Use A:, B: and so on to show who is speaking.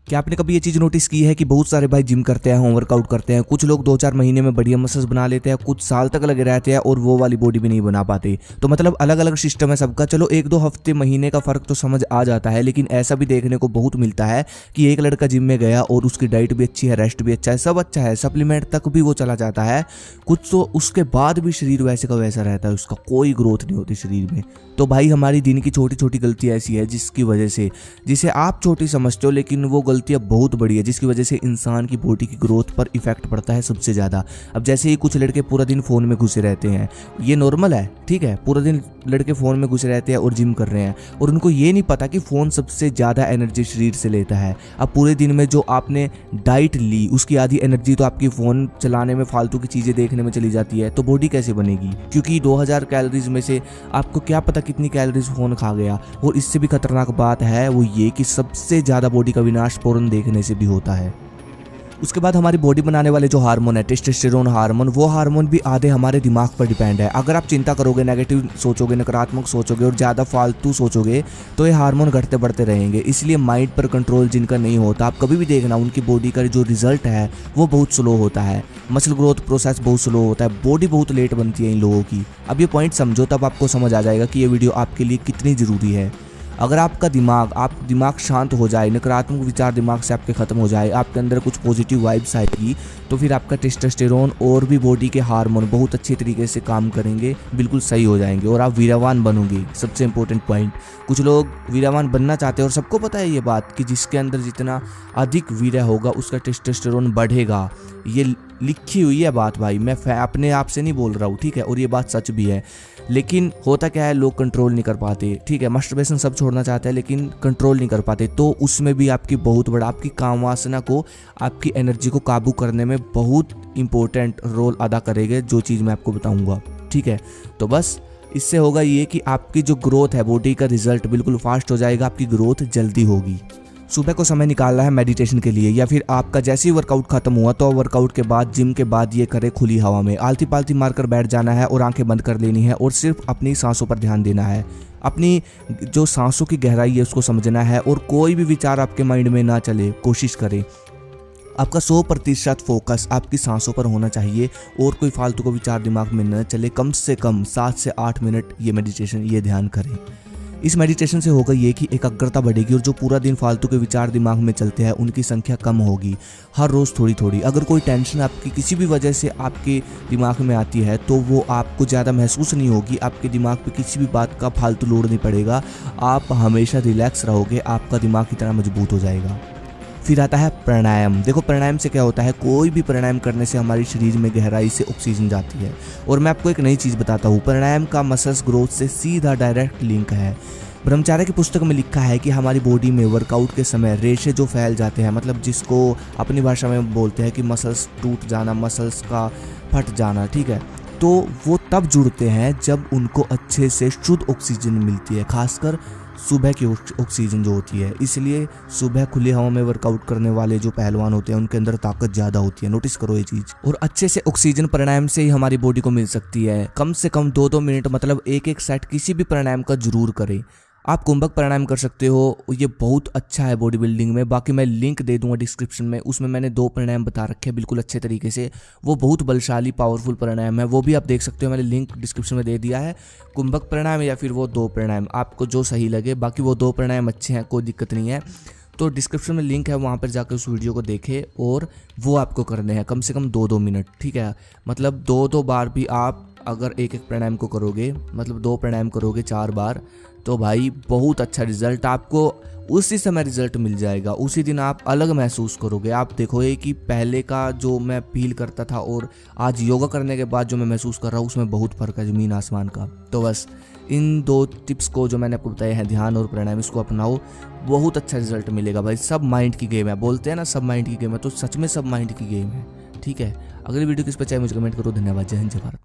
A: क्या आपने कभी ये चीज़ नोटिस की है कि बहुत सारे भाई जिम करते हैं, होम वर्कआउट करते हैं, कुछ लोग 2-4 महीने में बढ़िया मसल्स बना लेते हैं, कुछ साल तक लगे रहते हैं और वो वाली बॉडी भी नहीं बना पाते। तो मतलब अलग अलग सिस्टम है सबका। चलो 1-2 हफ्ते महीने का फ़र्क तो समझ आ जाता है, लेकिन ऐसा भी देखने को बहुत मिलता है कि एक लड़का जिम में गया और उसकी डाइट भी अच्छी है, रेस्ट भी अच्छा है, सब अच्छा है, सप्लीमेंट तक भी वो चला जाता है कुछ, तो उसके बाद भी शरीर वैसे का वैसा रहता है, उसका कोई ग्रोथ नहीं होती शरीर में। तो भाई हमारी दिन की छोटी छोटी गलती ऐसी है जिसकी वजह से, जिसे आप छोटी समझते हो लेकिन वो गलतियाँ बहुत बड़ी है, जिसकी वजह से इंसान की बॉडी की ग्रोथ पर इफेक्ट पड़ता है सबसे ज़्यादा। अब जैसे ही कुछ लड़के पूरा दिन फ़ोन में घुसे रहते हैं, ये नॉर्मल है, ठीक है, पूरा दिन लड़के फ़ोन में घुसे रहते हैं और जिम कर रहे हैं और उनको ये नहीं पता कि फ़ोन सबसे ज़्यादा एनर्जी शरीर से लेता है। अब पूरे दिन में जो आपने डाइट ली उसकी आधी एनर्जी तो आपकी फ़ोन चलाने में, फालतू की चीज़ें देखने में चली जाती है, तो बॉडी कैसे बनेगी? क्योंकि 2000 कैलोरीज में से आपको क्या पता कितनी कैलोरीज फ़ोन खा गया। और इससे भी खतरनाक बात है वो ये कि सबसे ज़्यादा बॉडी का विनाश पोर्न देखने से भी होता है। उसके बाद हमारी बॉडी बनाने वाले जो हार्मोन है, टेस्टोस्टेरोन हार्मोन, वो हार्मोन भी आधे हमारे दिमाग पर डिपेंड है। अगर आप चिंता करोगे, नेगेटिव सोचोगे, नकारात्मक सोचोगे और ज़्यादा फालतू सोचोगे तो ये हार्मोन घटते बढ़ते रहेंगे। इसलिए माइंड पर कंट्रोल जिनका नहीं होता, आप कभी भी देखना उनकी बॉडी का जो रिजल्ट है वो बहुत स्लो होता है, मसल ग्रोथ प्रोसेस बहुत स्लो होता है, बॉडी बहुत लेट बनती है इन लोगों की। अब ये पॉइंट समझो, तब आपको समझ आ जाएगा कि ये वीडियो आपके लिए कितनी ज़रूरी है। अगर आपका दिमाग शांत हो जाए, नकारात्मक विचार दिमाग से आपके ख़त्म हो जाए, आपके अंदर कुछ पॉजिटिव वाइब्स आएगी, तो फिर आपका टेस्टोस्टेरोन और भी बॉडी के हार्मोन बहुत अच्छे तरीके से काम करेंगे, बिल्कुल सही हो जाएंगे और आप वीरवान बनोगे। सबसे इंपॉर्टेंट पॉइंट, कुछ लोग वीरवान बनना चाहते हैं और सबको पता है ये बात कि जिसके अंदर जितना अधिक वीर्य होगा उसका टेस्टोस्टेरोन बढ़ेगा। ये लिखी हुई है बात भाई, मैं अपने आप से नहीं बोल रहा हूँ, ठीक है, और ये बात सच भी है। लेकिन होता क्या है, लोग कंट्रोल नहीं कर पाते, ठीक है, मास्टरबेशन सब छोड़ना चाहते हैं लेकिन कंट्रोल नहीं कर पाते, तो उसमें भी आपकी बहुत बड़ा, आपकी काम वासना को, आपकी एनर्जी को काबू करने में बहुत इंपॉर्टेंट रोल अदा करेगा जो चीज़ मैं आपको बताऊंगा, ठीक है। तो बस इससे होगा ये कि आपकी जो ग्रोथ है, बॉडी का रिजल्ट बिल्कुल फास्ट हो जाएगा, आपकी ग्रोथ जल्दी होगी। सुबह को समय निकालना है मेडिटेशन के लिए, या फिर आपका जैसे ही वर्कआउट खत्म हुआ तो वर्कआउट के बाद, जिम के बाद ये करें खुली हवा में, आलती पालती मारकर बैठ जाना है और आंखें बंद कर लेनी है और सिर्फ अपनी सांसों पर ध्यान देना है। अपनी जो सांसों की गहराई है उसको समझना है और कोई भी विचार आपके माइंड में ना चले, कोशिश करें। आपका 100% फोकस आपकी सांसों पर होना चाहिए और कोई फालतू को विचार दिमाग में न चले। कम से कम 7 से 8 मिनट ये मेडिटेशन, ये ध्यान करें। इस मेडिटेशन से होगा ये कि एकाग्रता बढ़ेगी और जो पूरा दिन फालतू के विचार दिमाग में चलते हैं उनकी संख्या कम होगी, हर रोज़ थोड़ी थोड़ी। अगर कोई टेंशन आपकी किसी भी वजह से आपके दिमाग में आती है तो वो आपको ज़्यादा महसूस नहीं होगी, आपके दिमाग पे किसी भी बात का फालतू लोड नहीं पड़ेगा, आप हमेशा रिलैक्स रहोगे, आपका दिमाग की तरह मजबूत हो जाएगा। फिर आता है प्राणायाम। देखो प्राणायाम से क्या होता है, कोई भी प्राणायाम करने से हमारे शरीर में गहराई से ऑक्सीजन जाती है। और मैं आपको एक नई चीज़ बताता हूँ, प्राणायाम का मसल्स ग्रोथ से सीधा डायरेक्ट लिंक है। ब्रह्मचार्य की पुस्तक में लिखा है कि हमारी बॉडी में वर्कआउट के समय रेशे जो फैल जाते हैं, मतलब जिसको अपनी भाषा में बोलते हैं कि मसल्स टूट जाना, मसल्स का फट जाना, ठीक है, तो वो तब जुड़ते हैं जब उनको अच्छे से शुद्ध ऑक्सीजन मिलती है, खासकर सुबह की ऑक्सीजन जो होती है। इसलिए सुबह खुली हवा में वर्कआउट करने वाले जो पहलवान होते हैं उनके अंदर ताकत ज़्यादा होती है, नोटिस करो ये चीज़। और अच्छे से ऑक्सीजन प्राणायाम से ही हमारी बॉडी को मिल सकती है। कम से कम 2-2 मिनट, मतलब एक सेट किसी भी प्राणायाम का जरूर करें। आप कुंभक प्राणायाम कर सकते हो, ये बहुत अच्छा है बॉडी बिल्डिंग में। बाकी मैं लिंक दे दूंगा डिस्क्रिप्शन में, उसमें मैंने 2 प्राणायाम बता रखे हैं बिल्कुल अच्छे तरीके से, वो बहुत बलशाली पावरफुल प्राणायाम है, वो भी आप देख सकते हो, मैंने लिंक डिस्क्रिप्शन में दे दिया है। कुंभक प्राणायाम या फिर वो 2 प्राणायाम, आपको जो सही लगे। बाकी वो 2 प्राणायाम अच्छे हैं, कोई दिक्कत नहीं है। तो डिस्क्रिप्शन में लिंक है, वहाँ पर जाकर उस वीडियो को देखें और वो आपको करने हैं कम से कम 2-2 मिनट, ठीक है। मतलब 2-2 बार भी आप अगर एक प्राणायाम को करोगे, मतलब 2 प्राणायाम करोगे 4 बार, तो भाई बहुत अच्छा रिजल्ट आपको उसी समय रिजल्ट मिल जाएगा। उसी दिन आप अलग महसूस करोगे। आप देखोगे कि पहले का जो मैं फील करता था और आज योगा करने के बाद जो मैं महसूस कर रहा हूँ उसमें बहुत फ़र्क है, ज़मीन आसमान का। तो बस इन 2 टिप्स को जो मैंने आपको बताए हैं, ध्यान और प्राणायाम, इसको अपनाओ, बहुत अच्छा रिजल्ट मिलेगा भाई। सब माइंड की गेम है, बोलते हैं ना सब माइंड की गेम है, तो सच में सब माइंड की गेम है, ठीक है। अगली वीडियो किस पर चाहे मुझे कमेंट करो। धन्यवाद। जय हिंद, जय भारत।